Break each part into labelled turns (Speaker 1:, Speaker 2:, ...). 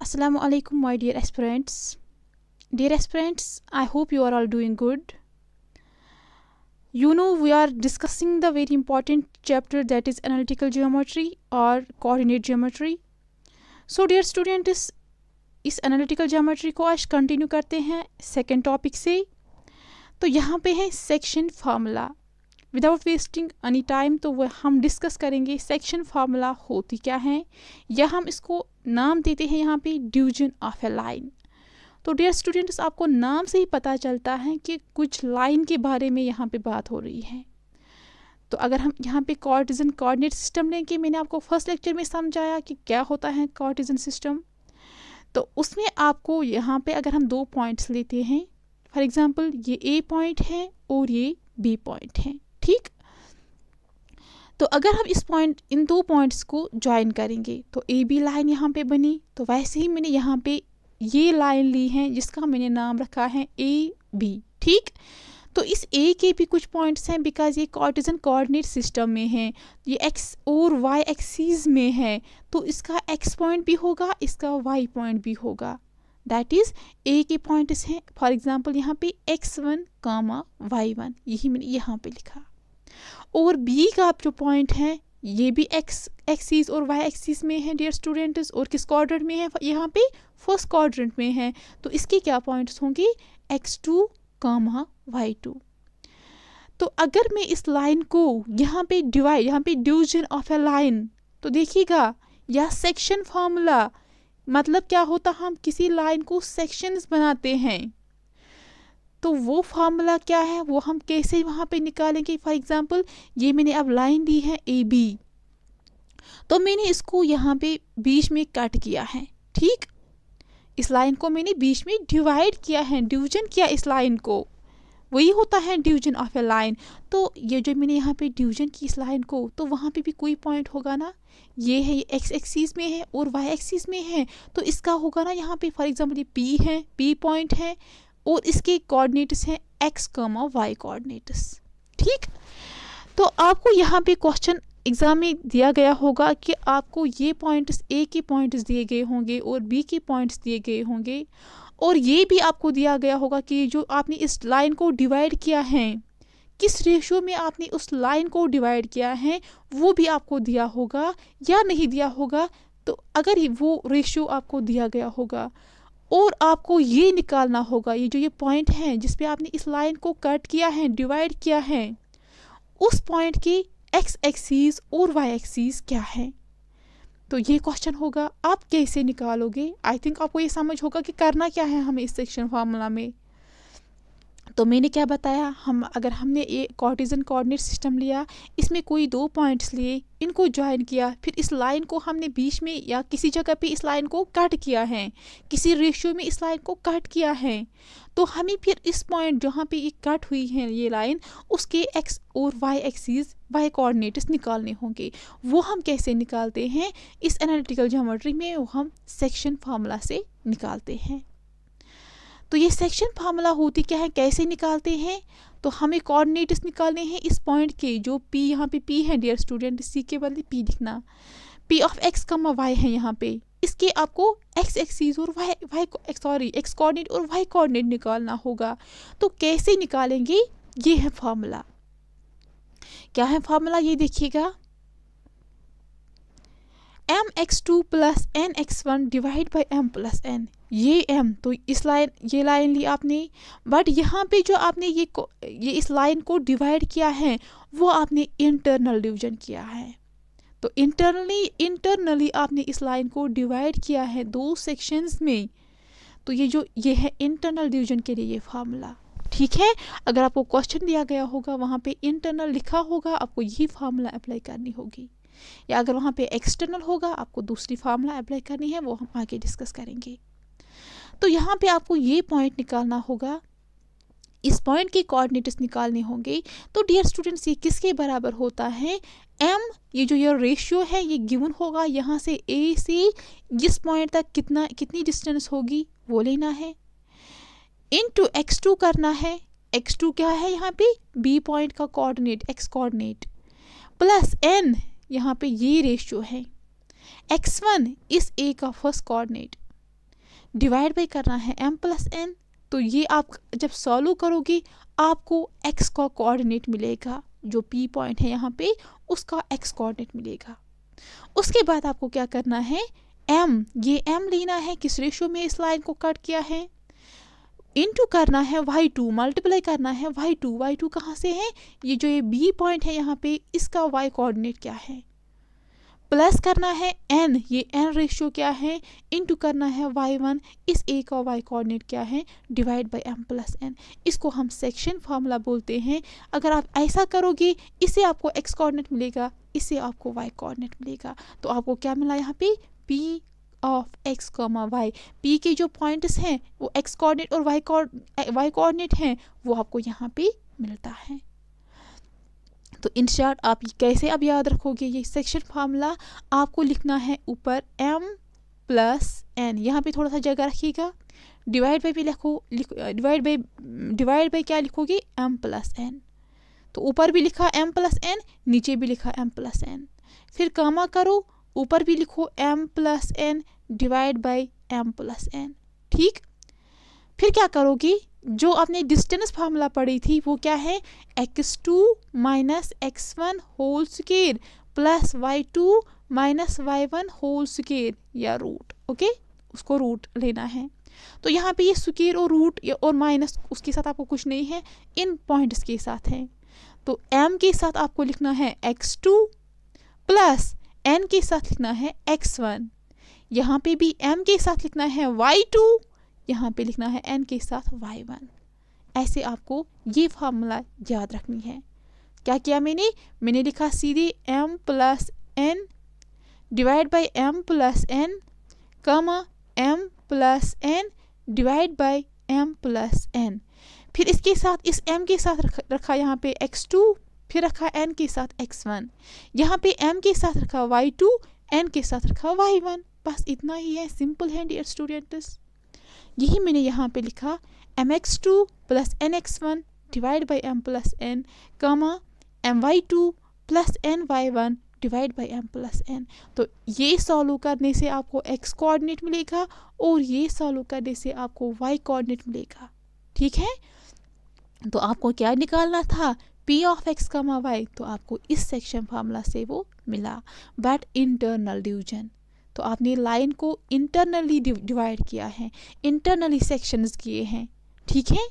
Speaker 1: Assalamu alaikum, my dear aspirants. Dear aspirants, I hope you are all doing good. You know, we are discussing the very important chapter, that is analytical geometry or coordinate geometry. So dear students, इस analytical geometry को आज continue करते हैं second topic से. तो यहाँ पे है section formula. Without wasting any time तो वह हम डिस्कस करेंगे सेक्शन फार्मूला होती क्या है, या हम इसको नाम देते हैं यहाँ पे डिवीजन ऑफ ए लाइन. तो डियर स्टूडेंट्स, आपको नाम से ही पता चलता है कि कुछ लाइन के बारे में यहाँ पे बात हो रही है. तो अगर हम यहाँ पे कार्टेशियन कोऑर्डिनेट सिस्टम लेंगे, मैंने आपको फर्स्ट लेक्चर में समझाया कि क्या होता है कार्टेशियन सिस्टम. तो उसमें आपको यहाँ पे अगर हम दो पॉइंट्स लेते हैं, फॉर एग्जांपल ये ए पॉइंट है और ये बी पॉइंट है, ठीक. तो अगर हम इन दो पॉइंट्स को ज्वाइन करेंगे तो ए बी लाइन यहाँ पे बनी. तो वैसे ही मैंने यहाँ पे ये लाइन ली है जिसका मैंने नाम रखा है ए बी, ठीक. तो इस ए के भी कुछ पॉइंट्स हैं, बिकॉज ये कार्टेशियन कोऑर्डिनेट सिस्टम में है, ये एक्स और वाई एक्सिस में है, तो इसका एक्स पॉइंट भी होगा, इसका वाई पॉइंट भी होगा. दैट इज ए के पॉइंट्स हैं, फॉर एग्जांपल यहाँ पे x1, y1, यही मैंने यहाँ पे लिखा. और बी का जो पॉइंट है ये भी एक्स एक्सिस और वाई एक्सिस में है डियर स्टूडेंट्स, और किस क्वाड्रेंट में है, यहाँ पे फर्स्ट क्वाड्रेंट में है. तो इसके क्या पॉइंट्स होंगे, x2, y2. तो अगर मैं इस लाइन को यहाँ पे डिवीजन ऑफ ए लाइन, तो देखिएगा यह सेक्शन फार्मूला मतलब क्या होता, हम किसी लाइन को सेक्शंस बनाते हैं. तो वो फार्मूला क्या है, वो हम कैसे वहाँ पे निकालेंगे. फॉर एग्जांपल ये मैंने अब लाइन दी है ए बी, तो मैंने इसको यहाँ पे बीच में कट किया है, ठीक. इस लाइन को मैंने बीच में डिवाइड किया है, डिवीजन किया इस लाइन को, वही होता है डिवीजन ऑफ ए लाइन. तो ये जो मैंने यहाँ पे डिवीजन की इस लाइन को, तो वहाँ पे भी कोई पॉइंट होगा ना, ये है, ये एक्स एक्सिस में है और वाई एक्सिस में है, तो इसका होगा ना यहाँ पे, फॉर एग्जांपल ये पी है, पी पॉइंट है, और इसके कोऑर्डिनेट्स हैं एक्स, वाई कोऑर्डिनेट्स, ठीक. तो आपको यहाँ पे क्वेश्चन एग्जाम में दिया गया होगा कि आपको ये पॉइंट्स, ए के पॉइंट्स दिए गए होंगे और बी के पॉइंट्स दिए गए होंगे, और ये भी आपको दिया गया होगा कि जो आपने इस लाइन को डिवाइड किया है, किस रेशियो में आपने उस लाइन को डिवाइड किया है, वो भी आपको दिया होगा या नहीं दिया होगा. तो अगर वो रेशियो आपको दिया गया होगा और आपको ये निकालना होगा, ये जो ये पॉइंट है जिस पे आपने इस लाइन को कट किया है, डिवाइड किया है, उस पॉइंट की एक्स एक्सिस और वाई एक्सिस क्या है. तो ये क्वेश्चन होगा, आप कैसे निकालोगे. आई थिंक आपको ये समझ होगा कि करना क्या है हमें इस सेक्शन फार्मूला में. तो मैंने क्या बताया, अगर हमने ये कार्टेशियन कोऑर्डिनेट सिस्टम लिया, इसमें कोई दो पॉइंट्स लिए, इनको ज्वाइन किया, फिर इस लाइन को हमने बीच में या किसी जगह पे इस लाइन को कट किया है, किसी रेशियो में इस लाइन को कट किया है, तो हमें फिर इस पॉइंट जहाँ पे ये कट हुई है ये लाइन, उसके एक्स और वाई एक्सिस, वाई कोऑर्डिनेट्स निकालने होंगे. वो हम कैसे निकालते हैं इस एनालिटिकल ज्योमेट्री में, वो हम सेक्शन फार्मूला से निकालते हैं. तो ये सेक्शन फार्मूला होती क्या है, कैसे निकालते हैं. तो हमें कोऑर्डिनेट्स निकालने हैं इस पॉइंट के, जो पी, यहाँ पे पी है डियर स्टूडेंट, सी के बदले पी लिखना, पी ऑफ एक्स, वाई है यहाँ पे. इसके आपको एक्स एक्सिस और एक्स कोऑर्डिनेट और वाई कोऑर्डिनेट निकालना होगा. तो कैसे निकालेंगे, ये है फार्मूला. क्या है फार्मूला, ये देखिएगा, m x two plus n x one divide by m plus n. ये एम, तो ये लाइन ली आपने, बट यहाँ पे जो आपने ये इस लाइन को डिवाइड किया है, वो आपने इंटरनल डिवीजन किया है. तो इंटरनली आपने इस लाइन को डिवाइड किया है दो सेक्शंस में. तो ये है इंटरनल डिवीजन के लिए ये फार्मूला, ठीक है. अगर आपको क्वेश्चन दिया गया होगा, वहाँ पे इंटरनल लिखा होगा, आपको यही फार्मूला अप्लाई करनी होगी, या अगर वहाँ पे एक्सटर्नल होगा, आपको दूसरी फार्मूला अप्लाई करनी है, वो हम आगे डिस्कस करेंगे. तो यहाँ पे आपको ये पॉइंट निकालना होगा, इस पॉइंट के कोऑर्डिनेट्स निकालने होंगे. तो डियर स्टूडेंट्स, ये किसके बराबर होता है, m, ये जो ये रेशियो है ये गिवन होगा, यहाँ से a से जिस पॉइंट तक कितनी डिस्टेंस होगी वो लेना है, इनटू x2 करना है. x2 क्या है यहाँ पे, b पॉइंट का coordinate, x coordinate, plus n, यहाँ पे ये रेशियो है, x1 इस a का फर्स्ट कोऑर्डिनेट, डिवाइड बाई करना है m प्लस n। तो ये आप जब सॉल्व करोगे आपको x का कोऑर्डिनेट मिलेगा, जो p पॉइंट है यहाँ पे उसका x कोऑर्डिनेट मिलेगा। उसके बाद आपको क्या करना है, ये m लेना है, किस रेशियो में इस लाइन को कट किया है, इनटू करना है y2, मल्टीप्लाई करना है y2 कहाँ से है, ये जो ये b पॉइंट है यहाँ पे इसका y कोऑर्डिनेट क्या है, प्लस करना है n, ये n रेशियो क्या है, इनटू करना है y1, इस a का y कोऑर्डिनेट क्या है, divide by m plus n। इसको हम सेक्शन फार्मूला बोलते हैं। अगर आप ऐसा करोगे इससे आपको x कोऑर्डिनेट मिलेगा, इससे आपको y कोऑर्डिनेट मिलेगा। तो आपको क्या मिला यहाँ पे, p of x, y, p के जो पॉइंट्स हैं वो x कोऑर्डिनेट और y कोऑर्डिनेट हैं, वो आपको यहाँ पे मिलता है। तो इन शॉर्ट आप कैसे अब याद रखोगे ये सेक्शन फार्मूला, आपको लिखना है ऊपर m प्लस n, यहाँ पे थोड़ा सा जगह रखिएगा, डिवाइड बाई भी लिखो, डिवाइड बाई क्या लिखोगे, m प्लस n। तो ऊपर भी लिखा m प्लस n, नीचे भी लिखा m प्लस n, फिर कामा करो, ऊपर भी लिखो m plus n divide by m plus n। ठीक, फिर क्या करोगी, जो आपने डिस्टेंस फार्मूला पढ़ी थी वो क्या है, x2 minus x1 whole square plus y2 minus y1 whole square या रूट। ओके, उसको रूट लेना है। तो यहाँ पे ये स्क्वायर और रूट और माइनस उसके साथ आपको कुछ नहीं है, इन पॉइंट्स के साथ है। तो m के साथ आपको लिखना है x2 प्लस n के साथ लिखना है x1, यहाँ पे भी m के साथ लिखना है y2, यहाँ पे लिखना है n के साथ y1। ऐसे आपको ये फार्मूला याद रखनी है। क्या किया मैंने लिखा सीधे m plus n divide by m plus n, कमा m plus n divide by m plus n। फिर इसके साथ इस m के साथ रखा यहाँ पे x2, फिर रखा n के साथ x1, यहाँ पे m के साथ रखा y2, n के साथ रखा y1। बस इतना ही है, सिंपल है डियर स्टूडेंट्स। यही मैंने यहाँ पे लिखा mx2 plus nx1 divide by m plus n, कमा my2 plus ny1 divide by m plus n। तो ये सॉल्व करने से आपको x कोऑर्डिनेट मिलेगा और ये सॉल्व करने से आपको y कोऑर्डिनेट मिलेगा। ठीक है, तो आपको क्या निकालना था, p ऑफ x, y। तो आपको इस सेक्शन फार्मूला से वो मिला, बट इंटरनल डिवीजन। तो आपने लाइन को इंटरनली डिवाइड किया है, इंटरनली सेक्शंस किए हैं। ठीक है,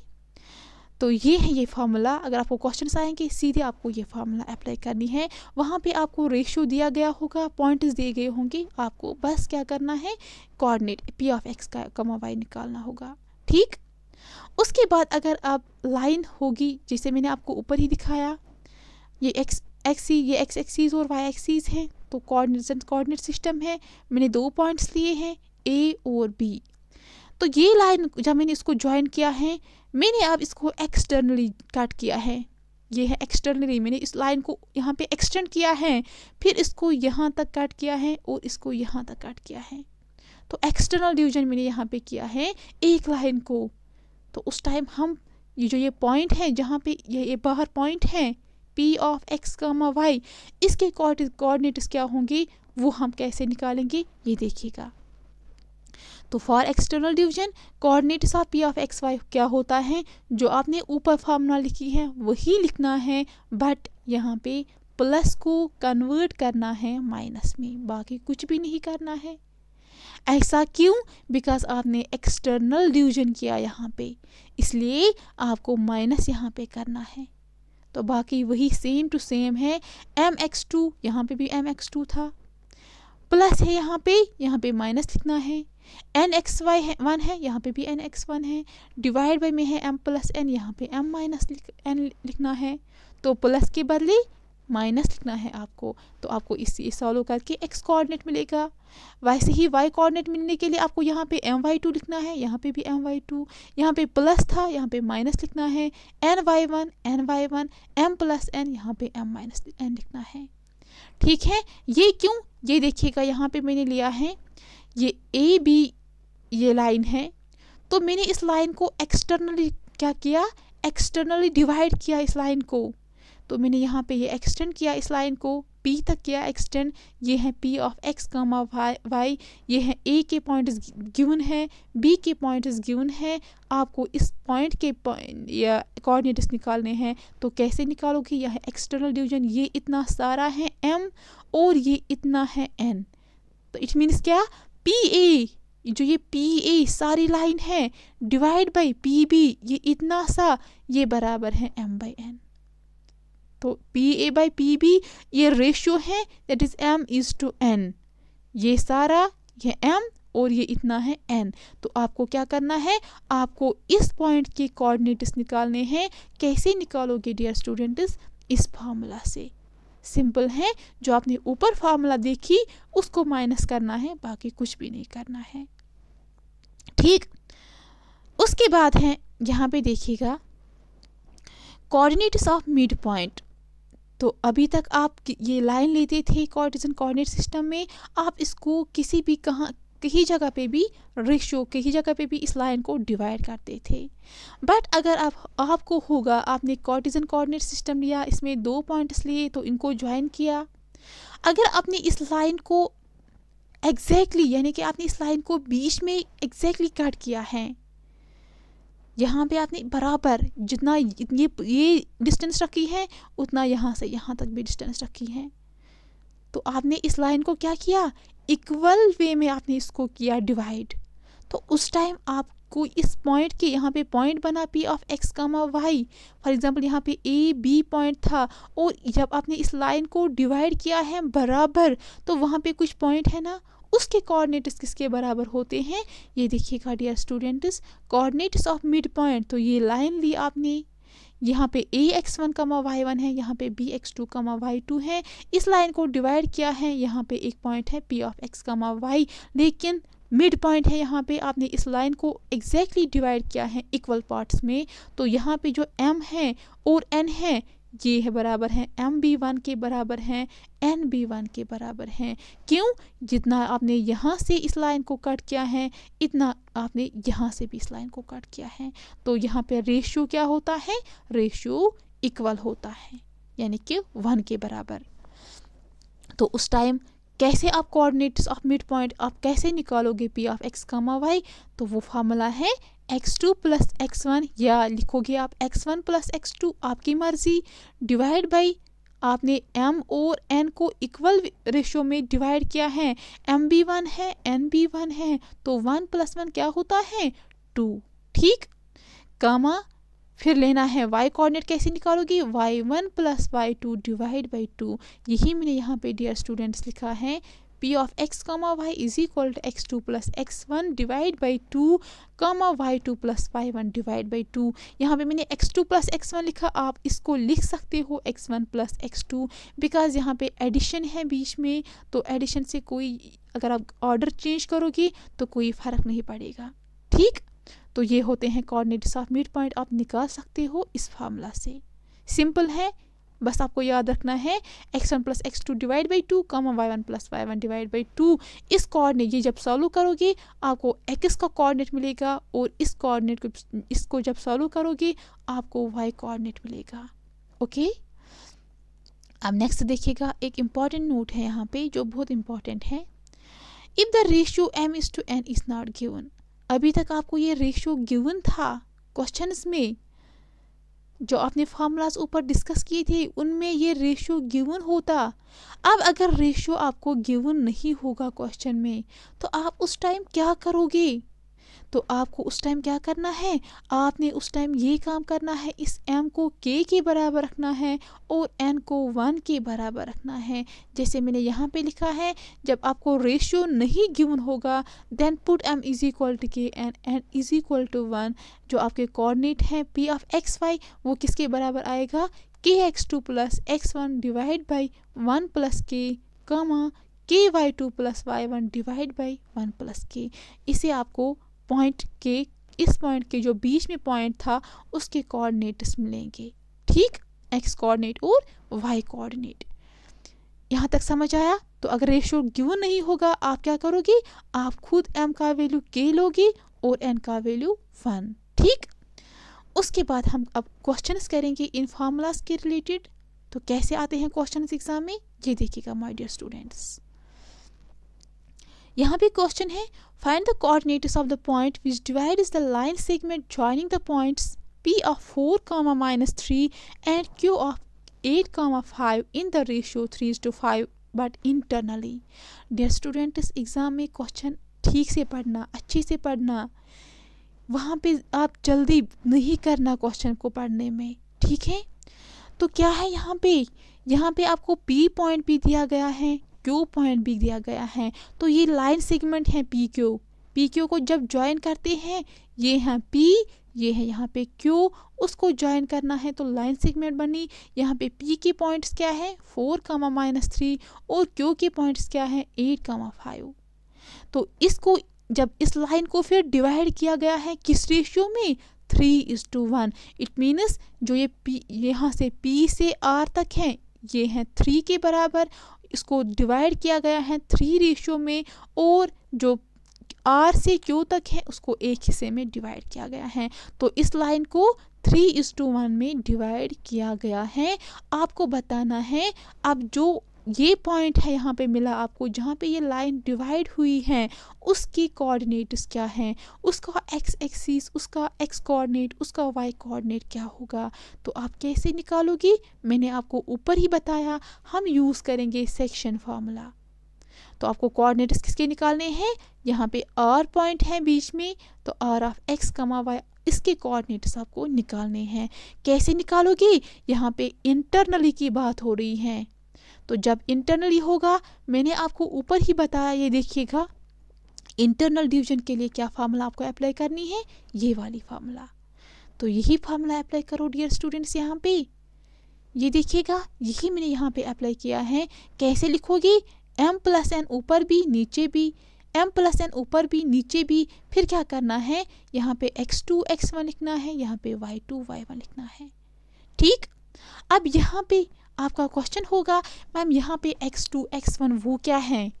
Speaker 1: तो ये है ये फार्मूला। अगर आपको क्वेश्चंस आएंगे सीधे आपको ये फार्मूला अप्लाई करनी है। वहाँ पे आपको रेशियो दिया गया होगा, पॉइंट्स दिए गए होंगे, आपको बस क्या करना है, कोऑर्डिनेट p ऑफ x का y निकालना होगा। ठीक, उसके बाद अगर आप लाइन होगी, जैसे मैंने आपको ऊपर ही दिखाया, ये x एक्सिस और y एक्सिस है, तो कोऑर्डिनेट सिस्टम है। मैंने 2 पॉइंट्स लिए हैं a और b। तो ये लाइन जब मैंने इसको ज्वाइन किया है, मैंने अब इसको एक्सटर्नली कट किया है। ये है एक्सटर्नली, मैंने इस लाइन को यहाँ पे एक्सटेंड किया है, फिर इसको यहाँ तक कट किया है और इसको यहाँ तक कट किया है। तो एक्सटर्नल डिवीजन मैंने यहाँ पे किया है एक लाइन को। तो उस टाइम हम ये पॉइंट है जहाँ पे ये बाहर पॉइंट है p ऑफ x, y, इसके कोऑर्डिनेट्स क्या होंगे वो हम कैसे निकालेंगे ये देखिएगा। तो for external division coordinates of p of x, y क्या होता है, जो आपने ऊपर फार्मूला लिखी है वही लिखना है, बट यहाँ पे प्लस को कन्वर्ट करना है माइनस में, बाकी कुछ भी नहीं करना है। ऐसा क्यों, बिकॉज आपने एक्सटर्नल डिवीजन किया यहाँ पे, इसलिए आपको माइनस यहाँ पे करना है। तो बाकी वही सेम टू सेम है। mx2 यहाँ पे भी mx2 था, प्लस है यहाँ पे माइनस लिखना है। nxy1 है, यहाँ पे भी nx1 है, डिवाइड बाई में है m प्लस n, यहाँ पे m माइनस n लिखना है। तो प्लस के बदले माइनस लिखना है आपको। तो आपको इसे सॉल्व करके x कोऑर्डिनेट मिलेगा। वैसे ही y कोऑर्डिनेट मिलने के लिए आपको यहाँ पे my2 लिखना है, यहाँ पे भी my2, यहाँ पे प्लस था, यहाँ पे माइनस लिखना है। ny1 m प्लस n, यहाँ पे m माइनस n लिखना है। ठीक है, ये क्यों, ये देखिएगा यहाँ पे मैंने लिया है ये ए बी ये लाइन है, तो मैंने इस लाइन को एक्सटर्नली क्या किया, एक्सटर्नली डिवाइड किया इस लाइन को। तो मैंने यहाँ पे ये एक्सटेंड किया इस लाइन को, P तक किया एक्सटेंड। ये है P of x comma y, ये है A के पॉइंट गिवन है, B के पॉइंट गिवन है। आपको इस पॉइंट के या कोऑर्डिनेट्स निकालने हैं, तो कैसे निकालोगे? यह है एक्सटर्नल डिवीजन, ये इतना सारा है m और ये इतना है n, तो इट मीन्स क्या? PA, जो ये PA सारी लाइन है, डिवाइड बाई PB, ये इतना सा, ये बराबर है m/n। तो PA बाई PB ये रेशियो है, दैट इज m/n। ये सारा, ये m और ये इतना है n। तो आपको क्या करना है? आपको इस पॉइंट के कोऑर्डिनेट्स निकालने हैं। कैसे निकालोगे डियर स्टूडेंट्स? इस फार्मूला से। सिंपल है, जो आपने ऊपर फार्मूला देखी उसको माइनस करना है, बाकी कुछ भी नहीं करना है। ठीक, उसके बाद है यहाँ पे देखिएगा कोऑर्डिनेट्स ऑफ मिड पॉइंट। तो अभी तक आप ये लाइन लेते थे कार्टेशियन कोऑर्डिनेट सिस्टम में, आप इसको किसी भी कहीं जगह पे भी रेशियो, कहीं जगह पे भी इस लाइन को डिवाइड करते थे। बट अगर आपको होगा, आपने कार्टेशियन कोऑर्डिनेट सिस्टम लिया, इसमें 2 पॉइंट्स लिए, तो इनको ज्वाइन किया। अगर आपने इस लाइन को एग्जैक्टली यानी कि आपने इस लाइन को बीच में एग्जैक्टली कट किया है, यहाँ पे आपने बराबर जितना ये डिस्टेंस रखी है, उतना यहाँ से यहाँ तक भी डिस्टेंस रखी है, तो आपने इस लाइन को क्या किया? इक्वल वे में आपने इसको किया डिवाइड। तो उस टाइम आपको इस पॉइंट के यहाँ पे पॉइंट बना P of x comma y, for example यहाँ पे A B पॉइंट था, और जब आपने इस लाइन को डिवाइड किया है बराबर, तो वहाँ पे कुछ पॉइंट है ना, उसके कोऑर्डिनेट्स किसके बराबर होते हैं? ये देखिएगा dear students, coordinates of mid point. तो ये लाइन ली आपने, यहाँ पे ax1 कमा y1 है, यहाँ पे bx2 कमा y2 है। इस लाइन को डिवाइड किया है, यहाँ पे एक पॉइंट है P ऑफ x कमा y, लेकिन मिड पॉइंट है यहाँ पे। आपने इस लाइन को एग्जैक्टली डिवाइड किया है इक्वल पार्ट्स में, तो यहाँ पे जो m है और n है, ये है बराबर है MB1 के बराबर हैं, NB1 के बराबर हैं। क्यों? जितना आपने यहाँ से इस लाइन को कट किया है, इतना आपने यहाँ से भी इस लाइन को कट किया है। तो यहाँ पे रेशियो क्या होता है? रेशियो इक्वल होता है, यानी कि 1 के बराबर। तो उस टाइम कैसे आप कोऑर्डिनेट्स ऑफ मिड पॉइंट आप कैसे निकालोगे P of x comma y? तो वो फार्मूला है x2 प्लस x1, या लिखोगे आप x1 प्लस x2, आपकी मर्जी, डिवाइड बाई आपने m और n को इक्वल रेशियो में डिवाइड किया है। MB1 है, NB1 है, तो 1 प्लस 1 क्या होता है? 2। ठीक, कामा फिर लेना है y कोऑर्डिनेट। कैसे निकालोगी? y1 plus y2 divide by 2। यही मैंने यहाँ पे डियर स्टूडेंट्स लिखा है, P of x comma y is equal to x2 plus x1 divide by 2 comma y2 plus y1 divide by 2। यहाँ पे मैंने x2 प्लस x1 लिखा, आप इसको लिख सकते हो x1 प्लस x2, बिकॉज यहाँ पे एडिशन है बीच में, तो एडिशन से कोई, अगर आप ऑर्डर चेंज करोगी तो कोई फ़र्क नहीं पड़ेगा। ठीक, तो ये होते हैं कोऑर्डिनेट्स ऑफ मिड पॉइंट, आप निकाल सकते हो इस फार्मूला से। सिंपल है, बस आपको याद रखना है x1 plus x2 divide by 2 comma y1 plus y1 divide by 2। इस कोऑर्डिनेट, ये जब सॉल्व करोगे आपको x का कोऑर्डिनेट मिलेगा, और इस कोऑर्डिनेट को, इसको जब सॉल्व करोगे आपको y कोऑर्डिनेट मिलेगा। ओके, अब नेक्स्ट देखिएगा, एक इम्पॉर्टेंट नोट है यहाँ पे जो बहुत इम्पॉर्टेंट है। If the ratio m/n is not given, अभी तक आपको ये रेशियो गिवन था क्वेश्चंस में, जो आपने फार्मूलाज ऊपर डिस्कस किए थे उनमें ये रेशियो गिवन होता। अब अगर रेशियो आपको गिवन नहीं होगा क्वेश्चन में, तो आप उस टाइम क्या करोगे? तो आपको उस टाइम क्या करना है? आपने उस टाइम ये काम करना है, इस m को k के बराबर रखना है और n को 1 के बराबर रखना है। जैसे मैंने यहाँ पे लिखा है, जब आपको रेशियो नहीं गिवन होगा, then put m is equal to k and n is equal to 1। जो आपके कोऑर्डिनेट हैं P ऑफ x y, वो किसके बराबर आएगा? kx2 plus x1 divide by 1 plus k comma ky2 plus y1 divide by 1 plus k। इसे आपको point के, इस पॉइंट के जो बीच में पॉइंट था उसके कोऑर्डिनेट्स मिलेंगे। ठीक, x कोऑर्डिनेट और y कोऑर्डिनेट। यहाँ तक समझ आया? तो अगर रेशियो गिवन नहीं होगा आप क्या करोगे? आप खुद m का वैल्यू k लोगे और n का वैल्यू 1। ठीक, उसके बाद हम अब क्वेश्चंस करेंगे इन फार्मूलाज के रिलेटेड। तो कैसे आते हैं क्वेश्चन एग्जाम में, ये देखिएगा माय डियर स्टूडेंट्स। यहाँ पे क्वेश्चन है find the coordinates of the point which divides the line segment joining the points P of 4, -3 and Q of 8, 5 in the ratio 3:5 but internally। Dear students exam में question ठीक से पढ़ना, अच्छे से पढ़ना, वहाँ पे आप जल्दी नहीं करना क्वेश्चन को पढ़ने में, ठीक है। तो क्या है यहाँ पे आपको P पॉइंट भी दिया गया है, Q पॉइंट भी दिया गया है। तो ये लाइन सेगमेंट है पी क्यू को जब ज्वाइन करते हैं, ये है P, ये है यहाँ पे Q, उसको ज्वाइन करना है तो लाइन सेगमेंट बनी। यहाँ पे P के पॉइंट्स क्या है 4, -3 और Q के पॉइंट्स क्या है 8, 5। तो इसको जब इस लाइन को फिर डिवाइड किया गया है किस रेशियो में 3:1। इट मीन्स जो ये P यहाँ से P से R तक है ये है 3 के बराबर, इसको डिवाइड किया गया है 3 रेशियो में, और जो R से Q तक है उसको एक हिस्से में डिवाइड किया गया है। तो इस लाइन को 3:1 में डिवाइड किया गया है। आपको बताना है अब जो ये पॉइंट है यहाँ पे मिला आपको, जहाँ पे ये लाइन डिवाइड हुई है उसकी कोऑर्डिनेट्स क्या हैं, उसका एक्स एक्सिस, उसका एक्स कोऑर्डिनेट, उसका वाई कोऑर्डिनेट क्या होगा। तो आप कैसे निकालोगी, मैंने आपको ऊपर ही बताया, हम यूज़ करेंगे सेक्शन फार्मूला। तो आपको कोऑर्डिनेट्स किसके निकालने हैं, यहाँ पे R पॉइंट है बीच में, तो R ऑफ x, y इसके कोऑर्डिनेट्स आपको निकालने हैं। कैसे निकालोगे, यहाँ पे इंटरनली की बात हो रही है। तो जब इंटरनली होगा, मैंने आपको ऊपर ही बताया, ये देखिएगा इंटरनल डिवीजन के लिए क्या फार्मूला आपको अप्लाई करनी है, ये वाली फार्मूला। तो यही फार्मूला अप्लाई करो डियर स्टूडेंट्स। यहाँ पे ये देखिएगा, यही मैंने यहाँ पे अप्लाई किया है। कैसे लिखोगी, m+n ऊपर भी नीचे भी, m+n ऊपर भी नीचे भी, फिर क्या करना है, यहाँ पे x2 x1 लिखना है, यहाँ पे y2 y1 लिखना है, ठीक। अब यहाँ पे आपका क्वेश्चन होगा मैम यहाँ पे x2 x1 वो क्या है।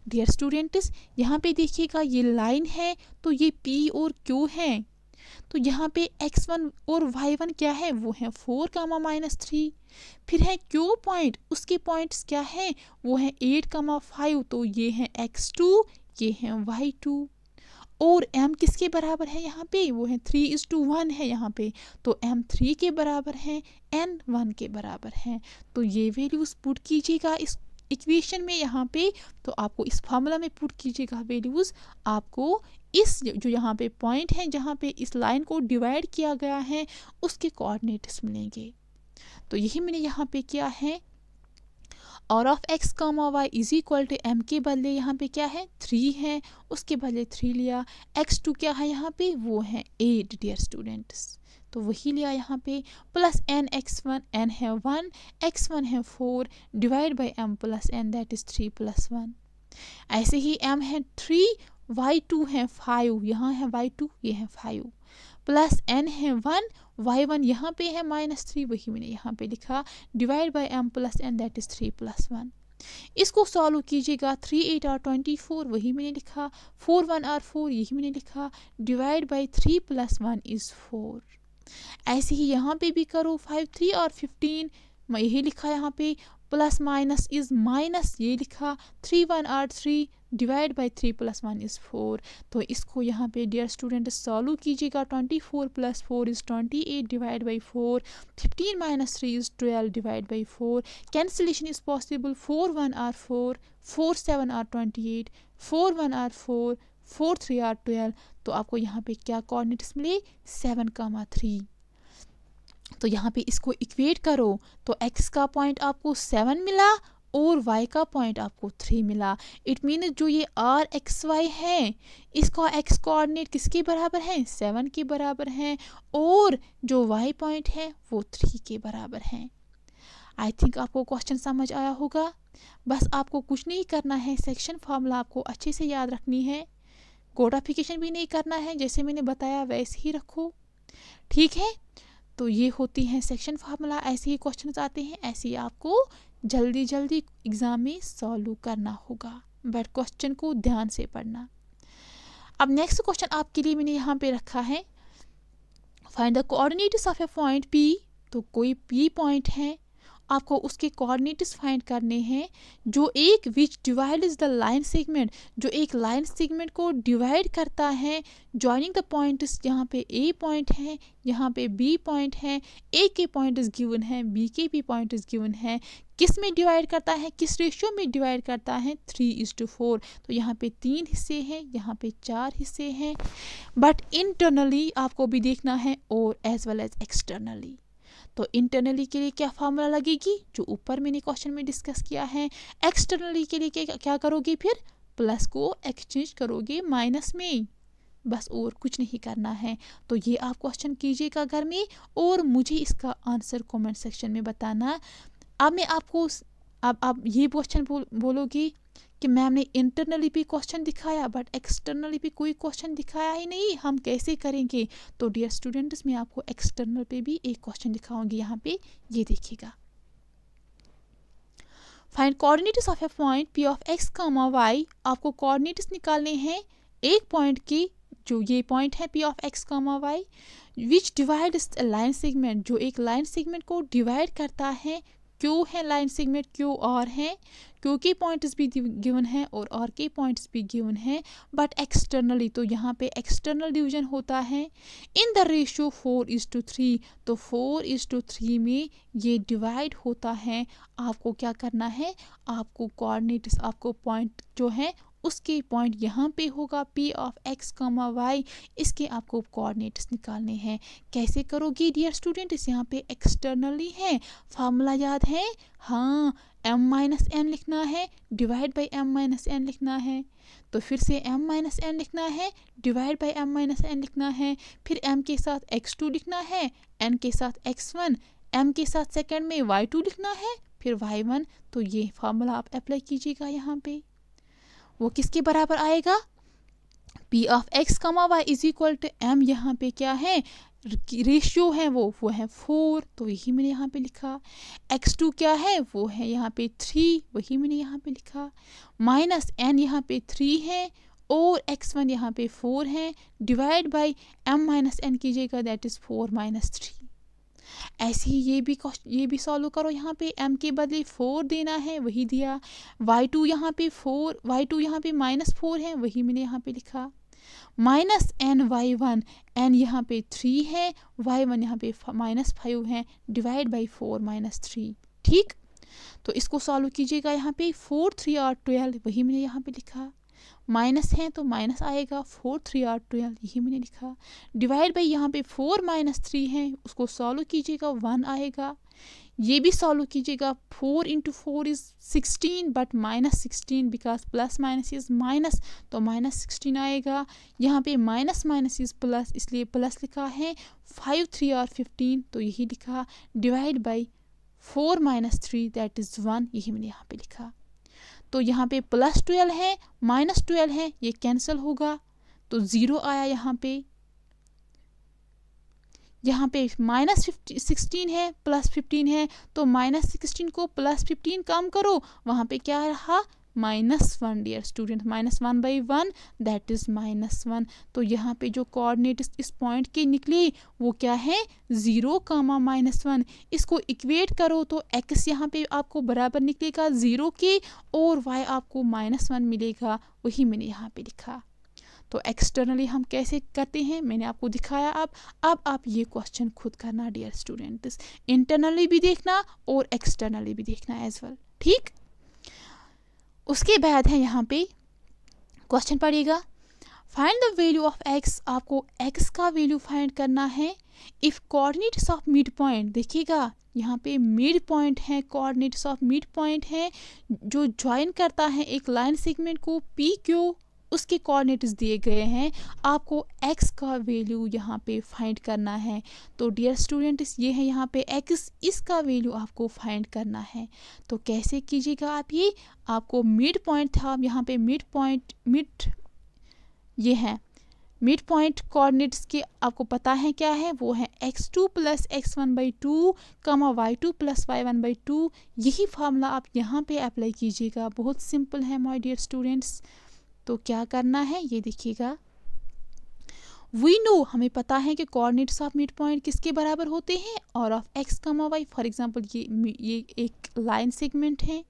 Speaker 1: डियर स्टूडेंट्स यहाँ पे देखिएगा ये लाइन है, तो ये P और Q है, तो यहाँ पे x1 और y1 क्या है, वो है 4, -3। फिर है Q पॉइंट, उसके पॉइंट्स क्या है, वो है 8, 5, तो ये है x2, ये है y2। और m किसके बराबर है यहाँ पे, वो है 3:1 है यहाँ पे, तो m 3 के बराबर है, n 1 के बराबर है। तो ये वैल्यूज़ पुट कीजिएगा इस इक्वेशन में यहाँ पे, तो आपको इस फार्मूला में पुट कीजिएगा वैल्यूज़, आपको इस जो यहाँ पे पॉइंट है जहाँ पे इस लाइन को डिवाइड किया गया है उसके कोऑर्डिनेट्स मिलेंगे। तो यही मैंने यहाँ पे किया है, और of x, y is equal to m के बदले यहाँ पे क्या है 3 है, उसके बदले 3 लिया। x2 क्या है यहाँ पे, वो है 8 डियर स्टूडेंट्स, तो वही लिया यहाँ पे, प्लस n x1, n है 1, x1 है 4, divide by m plus n that is 3 + 1। ऐसे ही m है 3, y2 है 5, यहाँ है y2, ये है 5, प्लस n है 1, y1 यहाँ पे है -3, वही मैंने यहाँ पे लिखा, divide by m plus n that is 3 + 1। इसको सॉल्व कीजिएगा, 3 8 और 24, वही मैंने लिखा, 4 1 और 4, यही मैंने लिखा, डिवाइड बाई 3 + 1 इज 4। ऐसे ही यहाँ पे भी करो, 5 3 और 15, मैं यही लिखा यहाँ पे, प्लस माइनस इज माइनस, ये लिखा, 3 1 और 3, डिवाइड बाई 3 + 1 इज 4। तो इसको यहाँ पे डियर स्टूडेंट सॉल्व कीजिएगा, 24 + 4 is 28, divide by 4, 15 - 3 is 12, divide by 4। Cancellation is possible, 4 1 और 4, 4 7 और 28, 4 1 और 4, 4 3 और 12। तो आपको यहाँ पे क्या कोऑर्डिनेट्स मिले, 7, 3। तो यहाँ पे इसको इक्वेट करो, तो x का पॉइंट आपको 7 मिला और y का पॉइंट आपको 3 मिला। इट मीन जो ये r x y है, इसका x कोऑर्डिनेट किसके बराबर है, 7 के बराबर है, और जो y पॉइंट है वो 3 के बराबर है। आई थिंक आपको क्वेश्चन समझ आया होगा। बस आपको कुछ नहीं करना है, सेक्शन फार्मूला आपको अच्छे से याद रखनी है, कोडिफिकेशन भी नहीं करना है, जैसे मैंने बताया वैसे ही रखो, ठीक है। तो ये होती हैं सेक्शन फार्मूला, ऐसे ही क्वेश्चन आते हैं, ऐसे ही आपको जल्दी जल्दी एग्जाम में सॉल्व करना होगा, बट क्वेश्चन को ध्यान से पढ़ना। अब नेक्स्ट क्वेश्चन आपके लिए मैंने यहाँ पे रखा है, find the coordinates of a point P। तो कोई P पॉइंट है आपको उसके कोऑर्डिनेट्स फाइंड करने हैं जो एक विच डिवाइड्स द लाइन सेगमेंट, जो एक लाइन सेगमेंट को डिवाइड करता है जॉइनिंग द पॉइंट्स, यहाँ पे ए पॉइंट है, यहाँ पे बी पॉइंट है, ए के पॉइंट इज गिवन है, बी के भी पॉइंट इज गिवन है। किस में डिवाइड करता है, किस रेशियो में डिवाइड करता है, 3:4। तो यहाँ पे 3 हिस्से हैं, यहाँ पे 4 हिस्से हैं। बट इंटरनली आपको भी देखना है और एज वेल एज एक्सटर्नली। तो इंटरनली के लिए क्या फार्मूला लगेगी, जो ऊपर मैंने क्वेश्चन में डिस्कस किया है। एक्सटर्नली के लिए क्या करोगे, फिर प्लस को एक्सचेंज करोगे माइनस में, बस और कुछ नहीं करना है। तो ये आप क्वेश्चन कीजिएगा घर में और मुझे इसका आंसर कमेंट सेक्शन में बताना। अब मैं आपको अब आप ये क्वेश्चन बोलोगे कि मैम ने इंटरनली भी क्वेश्चन दिखाया बट एक्सटर्नली भी कोई क्वेश्चन दिखाया ही नहीं, हम कैसे करेंगे। तो डियर स्टूडेंट्स, मैं आपको एक्सटर्नल पे भी एक क्वेश्चन दिखाऊंगी। यहाँ पे ये देखिएगा, find coordinates of a point P of x comma y. आपको कोऑर्डिनेट्स निकालने हैं एक पॉइंट की, जो ये पॉइंट है P of x comma y, which divides a line segment, जो एक लाइन सेगमेंट को डिवाइड करता है। क्यू है लाइन सेगमेंट, क्यू आर है, क्यू के पॉइंट्स भी गिवन है और आर के पॉइंट्स भी गिवन है। बट एक्सटर्नली, तो यहाँ पे एक्सटर्नल डिवीजन होता है इन द रेशियो 4:3। तो 4:3 में ये डिवाइड होता है। आपको क्या करना है, आपको कोऑर्डिनेट्स, आपको पॉइंट जो है उसके पॉइंट यहाँ पे होगा P of x comma y, इसके आपको कोऑर्डिनेट्स निकालने हैं। कैसे करोगे डियर स्टूडेंट्स, यहाँ पे एक्सटर्नली है, फार्मूला याद है, हाँ, m-n लिखना है, डिवाइड बाई m-n लिखना है। तो फिर से m-n लिखना है, डिवाइड बाई m-n लिखना है, फिर m के साथ x2 लिखना है, n के साथ x1, m के साथ सेकंड में y2 लिखना है, फिर y1। तो ये फार्मूला आप अप्लाई कीजिएगा यहाँ पे, वो किसके बराबर आएगा, P of x comma y is equal to M, यहाँ पे क्या है, रेशियो है वो है 4, तो यही मैंने यहाँ पे लिखा। x2 क्या है, वो है यहाँ पे 3, वही मैंने यहाँ पे लिखा। माइनस n यहाँ पे 3 है और x1 यहाँ पे 4 है, डिवाइड बाई m-n कीजिएगा, दैट इज 4-3। ऐसे ही ये भी सॉल्व करो। यहाँ पे m के बदले 4 देना है, वही दिया। y2 यहाँ पे 4, y2 यहाँ पे -4 है, वही मैंने यहाँ पे लिखा। माइनस n y1, n यहाँ पे 3 है, y1 यहाँ पे -5 है, डिवाइड बाई 4-3। ठीक, तो इसको सॉल्व कीजिएगा। यहाँ पे 4 3 और 12, वही मैंने यहाँ पे लिखा। माइनस है तो माइनस आएगा, 4 3 और 12, यही मैंने लिखा। डिवाइड बाई यहाँ पे 4-3 है, उसको सॉल्व कीजिएगा, 1 आएगा। ये भी सॉल्व कीजिएगा, 4 × 4 is 16 but -16 because plus minus is minus, तो -16 आएगा। यहाँ पे माइनस माइनस इज प्लस, इसलिए प्लस लिखा है। 5 3 और 15, तो यही लिखा। डिवाइड बाई 4-3, दैट इज 1, यही मैंने यहाँ पे लिखा। तो यहाँ पे +12 है, -12 है, ये कैंसिल होगा, तो 0 आया यहाँ पे। यहाँ पे -16 है, +15 है, तो -16 को +15 कम करो, वहाँ पे क्या रहा, -1 डियर स्टूडेंट, -1/1 दैट इज -1। तो यहाँ पे जो कोऑर्डिनेट्स इस पॉइंट के निकले वो क्या है, 0, -1। इसको इक्वेट करो तो x यहाँ पे आपको बराबर निकलेगा 0 के और y आपको -1 मिलेगा, वही मैंने यहाँ पे लिखा। तो एक्सटर्नली हम कैसे करते हैं मैंने आपको दिखाया। अब आप ये क्वेश्चन खुद करना डियर स्टूडेंट्स, इंटरनली भी देखना और एक्सटर्नली भी देखना एज वेल। ठीक, उसके बाद है यहाँ पे क्वेश्चन पढ़िएगा, find the value of x। आपको x का वैल्यू फाइंड करना है if coordinates of mid point. देखिएगा यहाँ पे मिड पॉइंट है, कोऑर्डिनेट्स ऑफ मिड पॉइंट है जो ज्वाइन करता है एक लाइन सेगमेंट को पी क्यू, उसके कोऑर्डिनेट्स दिए गए हैं। आपको x का वैल्यू यहाँ पे फाइंड करना है। तो डियर स्टूडेंट्स ये है यहाँ पे x, इसका वैल्यू आपको फाइंड करना है। तो कैसे कीजिएगा आप ये, आपको मिड पॉइंट था, यहाँ पे ये है मिड पॉइंट कोऑर्डिनेट्स के आपको पता है क्या है, वो है x2 + x1/2, y2 + y1/2। यही फार्मूला आप यहाँ पे अप्लाई कीजिएगा, बहुत सिंपल है माय डियर स्टूडेंट्स। तो क्या करना है ये देखिएगा, वी नो, हमें पता है कि कोऑर्डिनेट्स ऑफ मिड पॉइंट किसके बराबर होते हैं, और of x comma Y. For example ये एक लाइन सेगमेंट है,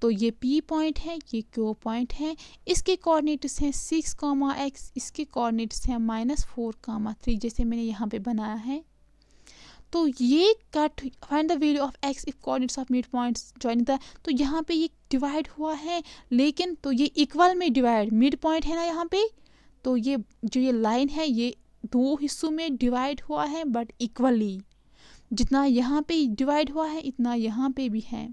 Speaker 1: तो ये P पॉइंट है, ये Q पॉइंट है, इसके कोऑर्डिनेट्स हैं 6, x, इसके कोऑर्डिनेट्स हैं -4, 3, जैसे मैंने यहाँ पे बनाया है। तो ये cut find the value of x if coordinates of mid points join the, तो यहाँ पे ये डिवाइड हुआ है, लेकिन तो ये इक्वल में डिवाइड, मिड पॉइंट है ना यहाँ पे, तो ये जो ये लाइन है ये दो हिस्सों में डिवाइड हुआ है बट इक्वली, जितना यहाँ पे डिवाइड हुआ है इतना यहाँ पे भी है।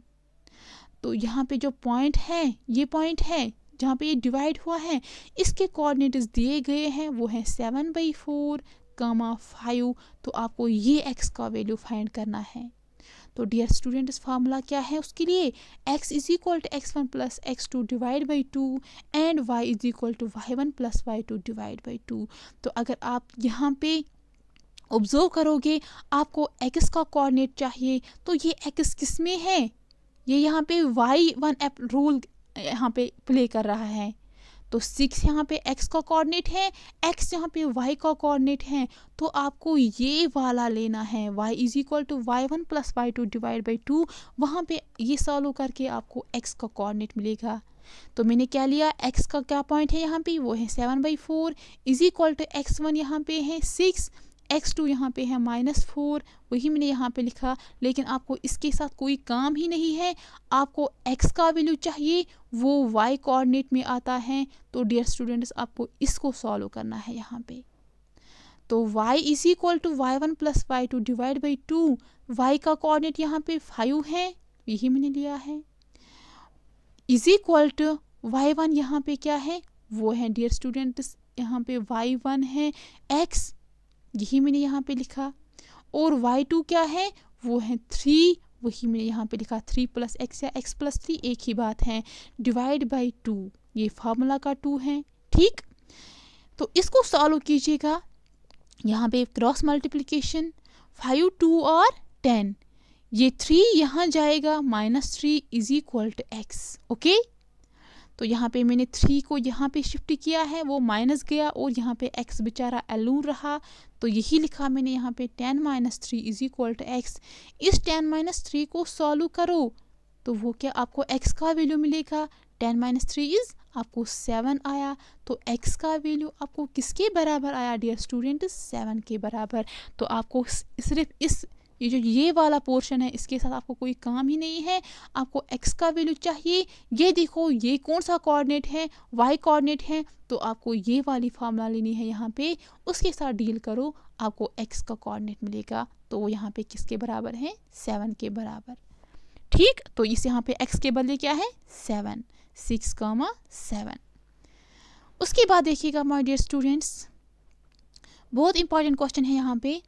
Speaker 1: तो यहाँ पे जो पॉइंट है, ये पॉइंट है जहाँ पे ये डिवाइड हुआ है, इसके कोऑर्डिनेट्स दिए गए हैं, वो है 7/4, 5। तो आपको ये x का वैल्यू फाइंड करना है। तो डियर स्टूडेंट, इस फार्मूला क्या है उसके लिए, x is equal to x1 plus x2 divide by 2 and y is equal to y1 plus y2 divide by 2। तो अगर आप यहाँ पे ऑब्जर्व करोगे, आपको x का कोऑर्डिनेट चाहिए, तो ये x किस में है, ये यहाँ पे y1 रूल यहाँ पे प्ले कर रहा है। तो 6 यहाँ पे x का कोऑर्डिनेट है, x यहाँ पे y का कोऑर्डिनेट है, तो आपको ये वाला लेना है, y is equal to y1 plus y2 divide by 2। वहाँ पे ये सॉल्व करके आपको x का कोऑर्डिनेट मिलेगा। तो मैंने क्या लिया, x का क्या पॉइंट है यहाँ पे, वो है 7/4 इज इक्वल टू x1 यहाँ पे है 6, x2 यहाँ पे है -4, वही मैंने यहाँ पे लिखा। लेकिन आपको इसके साथ कोई काम ही नहीं है, आपको x का वैल्यू चाहिए, वो y कोऑर्डिनेट में आता है। तो डियर स्टूडेंट्स, आपको इसको सॉल्व करना है यहाँ पे। तो y is equal to y1 plus y2 divide by 2, y का कोऑर्डिनेट यहाँ पे 5 है, यही मैंने लिया है, इज इक्वल टू y1 यहाँ पे क्या है, वो है डियर स्टूडेंट्स यहाँ पे y1 है x, यही मैंने यहाँ पे लिखा, और y2 क्या है, वो है 3, वही मैंने यहाँ पे लिखा, 3 प्लस x या x प्लस 3 एक ही बात है, डिवाइड बाई 2, ये फार्मूला का 2 है। ठीक, तो इसको सॉल्व कीजिएगा, यहाँ पे क्रॉस मल्टीप्लिकेशन, 5, 2 और 10, ये 3 यहाँ जाएगा, -3 is equal to x। Okay, तो यहाँ पे मैंने 3 को यहाँ पे शिफ्ट किया है, वो माइनस गया और यहाँ पे x बेचारा एलून रहा, तो यही लिखा मैंने यहाँ पे 10 - 3 इज इक्वल टू x। इस 10 - 3 को सॉल्व करो तो वो क्या आपको x का वैल्यू मिलेगा, 10 - 3 इज आपको 7 आया। तो x का वैल्यू आपको किसके बराबर आया डियर स्टूडेंट, 7 के बराबर। तो आपको सिर्फ इस ये जो ये वाला पोर्शन है इसके साथ आपको कोई काम ही नहीं है, आपको x का वैल्यू चाहिए। ये देखो ये कौन सा कोऑर्डिनेट है, y कोऑर्डिनेट है, तो आपको ये वाली फार्मूला लेनी है यहाँ पे, उसके साथ डील करो, आपको x का कोऑर्डिनेट मिलेगा। तो वो यहाँ पे किसके बराबर है, 7 के बराबर। ठीक, तो इस यहाँ पे x के बदले क्या है, 7, 6,7। उसके बाद देखिएगा माय डियर स्टूडेंट्स, बहुत इंपॉर्टेंट क्वेश्चन है यहाँ पे,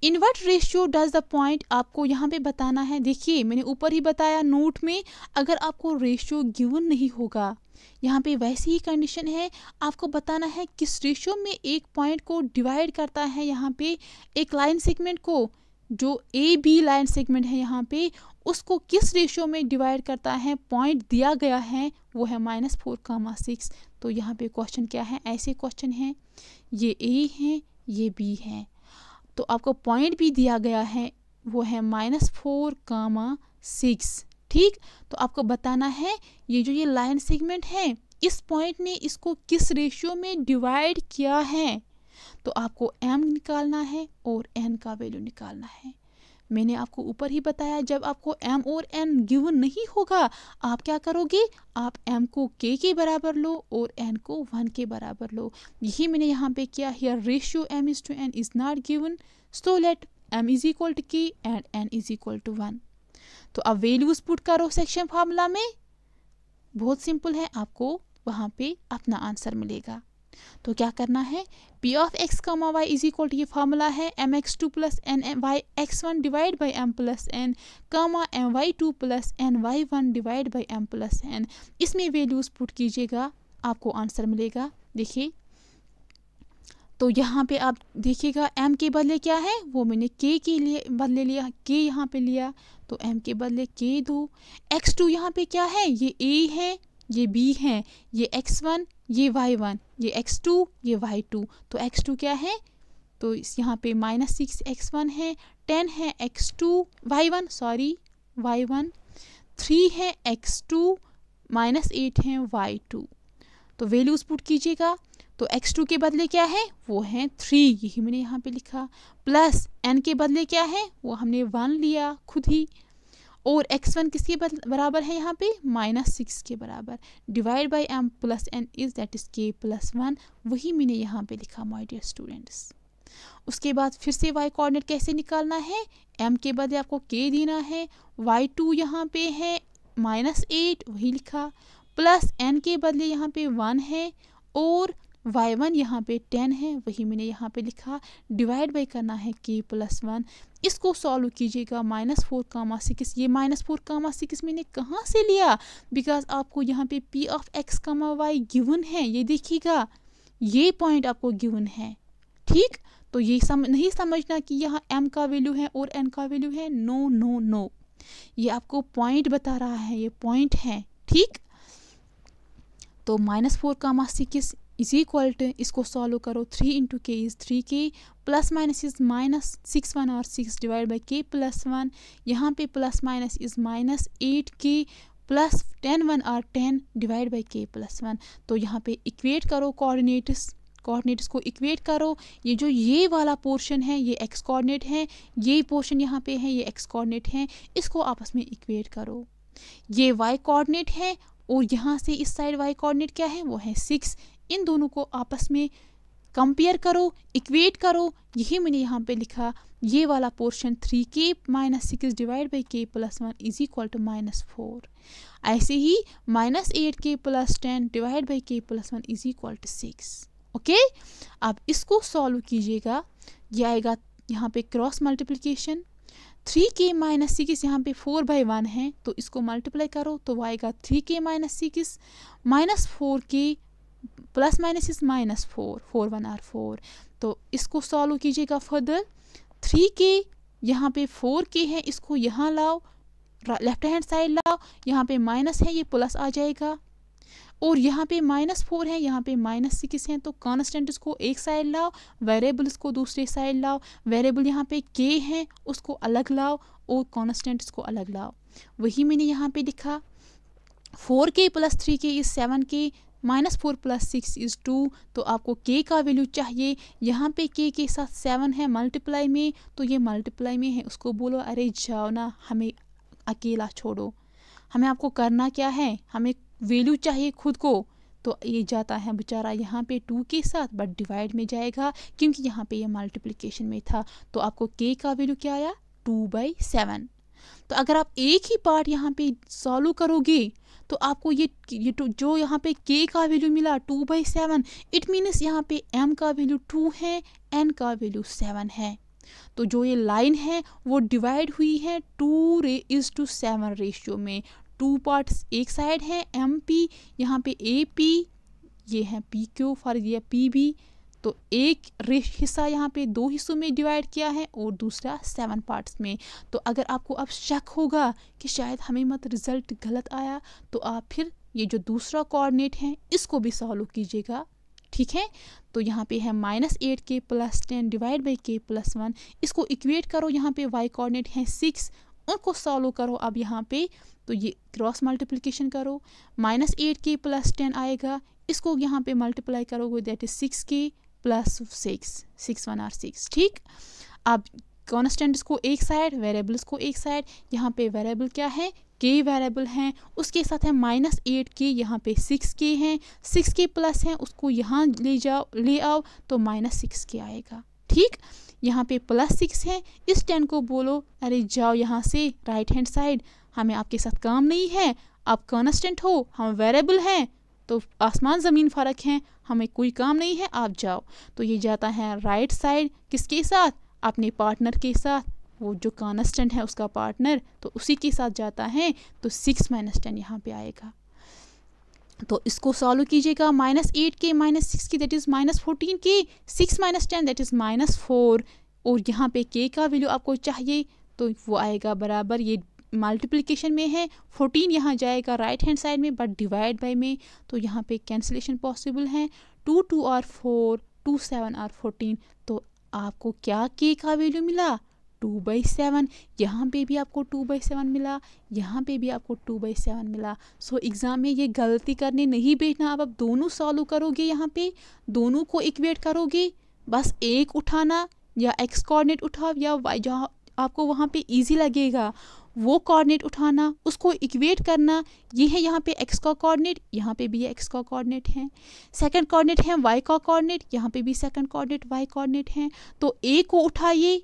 Speaker 1: in what ratio does the point, आपको यहाँ पे बताना है। देखिए मैंने ऊपर ही बताया नोट में, अगर आपको रेशियो गिवन नहीं होगा, यहाँ पे वैसी ही कंडीशन है, आपको बताना है किस रेशियो में एक पॉइंट को डिवाइड करता है, यहाँ पे एक लाइन सेगमेंट को, जो ए बी लाइन सेगमेंट है यहाँ पे, उसको किस रेशियो में डिवाइड करता है। पॉइंट दिया गया है वो है -4, 6। तो यहाँ पे क्वेश्चन क्या है, ऐसे क्वेश्चन है, ये ए है ये बी है, तो आपको पॉइंट भी दिया गया है वो है -4, 6। ठीक, तो आपको बताना है ये जो ये लाइन सेगमेंट है, इस पॉइंट ने इसको किस रेशियो में डिवाइड किया है। तो आपको m निकालना है और n का वैल्यू निकालना है। मैंने आपको ऊपर ही बताया, जब आपको m और n गिवन नहीं होगा, आप क्या करोगे, आप m को k के बराबर लो और n को 1 के बराबर लो। यही मैंने यहाँ पे किया, here ratio m/n is not given, so let m is equal to k and n is equal to 1। तो अब वैल्यूज पुट करो सेक्शन फार्मूला में, बहुत सिंपल है, आपको वहाँ पे अपना आंसर मिलेगा। तो क्या करना है, p of x, y is equal to, ये फार्मूला है mx2 plus nx1 divide by m plus n, my2 plus ny1 divide by m plus n। इसमें वैल्यूज पुट कीजिएगा, आपको आंसर मिलेगा। देखिए, तो यहाँ पे आप देखिएगा m के बदले क्या है, वो मैंने k के लिए बदले लिया, k यहाँ पे लिया, तो m के बदले k दो। x2 यहाँ पे क्या है, ये a है ये b है, ये x1 ये y1, ये x2 ये y2, तो x2 क्या है, तो यहाँ पे -6x1 है, 10 है x2 y1 सॉरी y1, 3 है x2 -8 है y2। तो वैल्यूज पुट कीजिएगा, तो x2 के बदले क्या है, वो है 3, यही मैंने यहाँ पे लिखा, प्लस n के बदले क्या है, वो हमने 1 लिया खुद ही, और x1 किसके बराबर है यहाँ पे, -6 के बराबर, divide by m plus n is that is k plus 1, वही मैंने यहाँ पे लिखा माय डियर स्टूडेंट्स। उसके बाद फिर से y कोऑर्डिनेट कैसे निकालना है, m के बदले आपको k देना है, y2 यहाँ पे है -8 वही लिखा, प्लस n के बदले यहाँ पे 1 है, और y1 यहाँ पे 10 है वही मैंने यहाँ पे लिखा, डिवाइड बाई करना है k प्लस 1। इसको सॉल्व कीजिएगा, -4,6, ये -4,6 मैंने कहाँ से लिया, बिकॉज आपको यहाँ पे p of x, y given है, ये देखिएगा ये पॉइंट आपको गिवन है, ठीक। तो ये नहीं समझना कि यहाँ m का वैल्यू है और n का वैल्यू है, नो नो नो, ये आपको पॉइंट बता रहा है, ये पॉइंट है, ठीक। तो -4,6 इज इक्वल टू, इसको सॉल्व करो, 3 into k is 3k, plus minus is -6 1 और 6 डिवाइड बाई k प्लस 1, यहाँ पे plus minus is -8k, plus 10 1 और 10 डिवाइड बाई k प्लस 1। तो यहाँ पे इक्वेट करो कोऑर्डिनेट्स को इक्वेट करो, ये जो ये वाला पोर्शन है ये x कोऑर्डिनेट है, ये पोर्शन यहाँ पे है ये x कोऑर्डिनेट है, इसको आपस में इक्वेट करो, ये y कोऑर्डिनेट है और यहाँ से इस साइड y कोऑर्डिनेट क्या है, वो है 6, इन दोनों को आपस में कंपेयर करो, इक्वेट करो, यही मैंने यहाँ पे लिखा, ये वाला portion 3k - 6 divide by k plus 1 is equal to -4, ऐसे ही -8k plus 10 divide by k plus 1 is equal to 6, okay. अब इसको सॉल्व कीजिएगा, ये आएगा यहाँ पे क्रॉस मल्टीप्लिकेशन, 3k - 6 यहाँ पे 4/1 है, तो इसको मल्टीप्लाई करो तो वो आएगा 3k - 6 -4k plus minus is -4, 4 1 और 4, तो इसको सॉल्व कीजिएगा फर्दर, 3k यहाँ पे 4k है, इसको यहाँ लाओ, लेफ्ट हैंड साइड लाओ, यहाँ पे माइनस है ये प्लस आ जाएगा, और यहाँ पे -4 है, यहाँ पे -6 है, तो कांस्टेंट इसको एक साइड लाओ, वेरिएबल इसको दूसरे साइड लाओ, वेरिएबल यहाँ पे k है उसको अलग लाओ और कांस्टेंट इसको अलग लाओ, वही मैंने यहाँ पे लिखा, 4k plus 3k is 7k, -4 plus 6 is 2, तो आपको k का वैल्यू चाहिए, यहाँ पे k के साथ 7 है मल्टीप्लाई में, तो ये मल्टीप्लाई में है, उसको बोलो अरे जाओ ना, हमें अकेला छोड़ो, हमें आपको करना क्या है, हमें वैल्यू चाहिए खुद को, तो ये जाता है बेचारा यहाँ पे 2 के साथ, बट डिवाइड में जाएगा क्योंकि यहाँ पे ये मल्टीप्लिकेशन में था, तो आपको k का वैल्यू क्या आया, 2/7। तो अगर आप एक ही पार्ट यहाँ पे सॉल्व करोगे तो आपको ये जो यहाँ पे k का वैल्यू मिला 2/7, इट मीन्स यहाँ पे m का वैल्यू 2 है, n का वैल्यू 7 है, तो जो ये लाइन है वो डिवाइड हुई है 2:7 रेशियो में, 2 पार्ट्स एक साइड है MP, यहाँ पे AP, ये है PQ फॉर ये PB, तो एक हिस्सा यहाँ पे 2 हिस्सों में डिवाइड किया है और दूसरा 7 पार्ट्स में। तो अगर आपको अब शक होगा कि शायद हमें मत रिजल्ट गलत आया, तो आप फिर ये जो दूसरा कोऑर्डिनेट है इसको भी सॉल्व कीजिएगा, ठीक है। तो यहाँ पे है -8k plus 10 divide by k plus 1, इसको इक्वेट करो, यहाँ पे y कोऑर्डिनेट है 6, उनको सॉल्व करो अब यहाँ पे, तो ये क्रॉस मल्टीप्लिकेशन करो, -8k प्लस 10 आएगा, इसको यहाँ पे मल्टीप्लाई करोगे दैट इज 6k प्लस 6 1 और 6, ठीक। अब कॉन्स्टेंट्स को एक साइड, वेरिएबल्स को एक साइड, यहाँ पे वेरिएबल क्या है, k वेरिएबल है, उसके साथ है -8k, यहाँ पे 6k है, 6k प्लस है उसको यहाँ ले आओ तो -6k आएगा, ठीक। यहाँ पे +6 है, इस 10 को बोलो अरे जाओ यहाँ से राइट हैंड साइड, हमें आपके साथ काम नहीं है, आप कांस्टेंट हो, हम वेरिएबल हैं, तो आसमान ज़मीन फ़र्क है, हमें कोई काम नहीं है, आप जाओ। तो ये जाता है राइट साइड किसके साथ, अपने पार्टनर के साथ, वो जो कांस्टेंट है उसका पार्टनर, तो उसी के साथ जाता है, तो 6 - 10 यहाँ पे आएगा। तो इसको सॉल्व कीजिएगा, -8k - 6k that is -14k, 6 - 10 that is -4, और यहाँ पे k का वैल्यू आपको चाहिए, तो वो आएगा बराबर, ये मल्टीप्लिकेशन में है, 14 यहाँ जाएगा राइट हैंड साइड में बट डिवाइड बाय में, तो यहाँ पे कैंसिलेशन पॉसिबल है, 2 2 आर 4, 2 7 आर 14। तो आपको क्या के का वैल्यू मिला? 2/7। यहाँ पे भी आपको 2/7 मिला, यहाँ पे भी आपको 2/7 मिला। सो एग्ज़ाम में ये गलती करने नहीं बैठना। अब आप दोनों सॉल्व करोगे, यहाँ पे दोनों को इक्वेट करोगे, बस एक उठाना, या एक्स कोऑर्डिनेट उठाओ या वाई, जहाँ आपको वहाँ पे इजी लगेगा वो कोऑर्डिनेट उठाना, उसको इक्वेट करना। ये है यहाँ पे एक्स का कोऑर्डिनेट, यहाँ पे भी एक्स का कोऑर्डिनेट है। सेकंड कोऑर्डिनेट है वाई का कोऑर्डिनेट, यहाँ पे भी सेकंड कोऑर्डिनेट वाई कोऑर्डिनेट है। तो ए को उठाइए,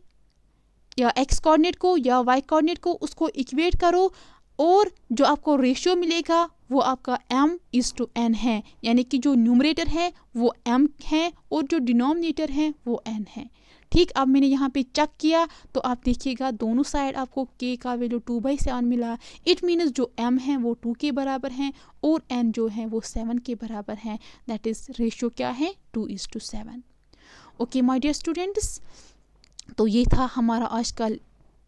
Speaker 1: या एक्स कोऑर्डिनेट को या वाई कोऑर्डिनेट को, उसको इक्वेट करो, और जो आपको रेशियो मिलेगा वो आपका m/n है, यानी कि जो न्यूमरेटर है वो m है और जो डिनोमिनेटर है वो n है। ठीक, अब मैंने यहाँ पे चेक किया तो आप देखिएगा दोनों साइड आपको k का वैल्यू 2/7 मिला। इट मीन्स जो m है वो 2 के बराबर है और n जो है वो 7 के बराबर है। दैट इज़ रेशियो क्या है? 2:7। ओके माय डियर स्टूडेंट्स, तो ये था हमारा आज का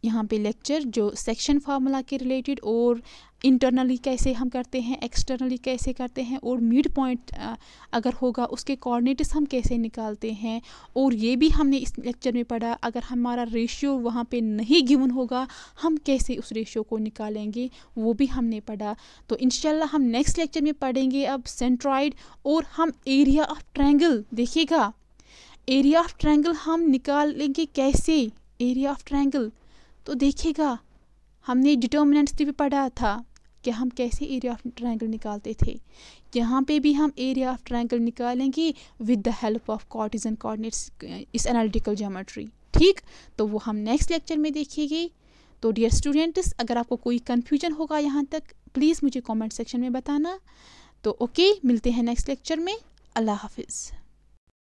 Speaker 1: यहाँ पे लेक्चर जो सेक्शन फार्मूला के रिलेटेड, और इंटरनली कैसे हम करते हैं, एक्सटर्नली कैसे करते हैं, और मिड पॉइंट अगर होगा उसके कोऑर्डिनेट्स हम कैसे निकालते हैं। और ये भी हमने इस लेक्चर में पढ़ा, अगर हमारा रेशियो वहाँ पे नहीं गिवन होगा हम कैसे उस रेशियो को निकालेंगे, वो भी हमने पढ़ा। तो इंशाल्लाह हम नेक्स्ट लेक्चर में पढ़ेंगे अब सेंट्रॉइड, और हम एरिया ऑफ ट्रायंगल, देखिएगा एरिया ऑफ ट्रायंगल हम निकालेंगे कैसे, एरिया ऑफ ट्रायंगल। तो देखिएगा हमने डिटर्मिनेंट्स भी पढ़ा था कि हम कैसे एरिया ऑफ ट्रायंगल निकालते थे। यहाँ पे भी हम एरिया ऑफ ट्रायंगल निकालेंगे with the help of Cartesian coordinates इस एनालिटिकल ज्योमेट्री। ठीक, तो वो हम नेक्स्ट लेक्चर में देखेंगे। तो डियर स्टूडेंट्स, अगर आपको कोई कन्फ्यूजन होगा यहाँ तक, प्लीज़ मुझे कमेंट सेक्शन में बताना। तो ओके, मिलते हैं नेक्स्ट लेक्चर में। अल्लाह हाफिज़।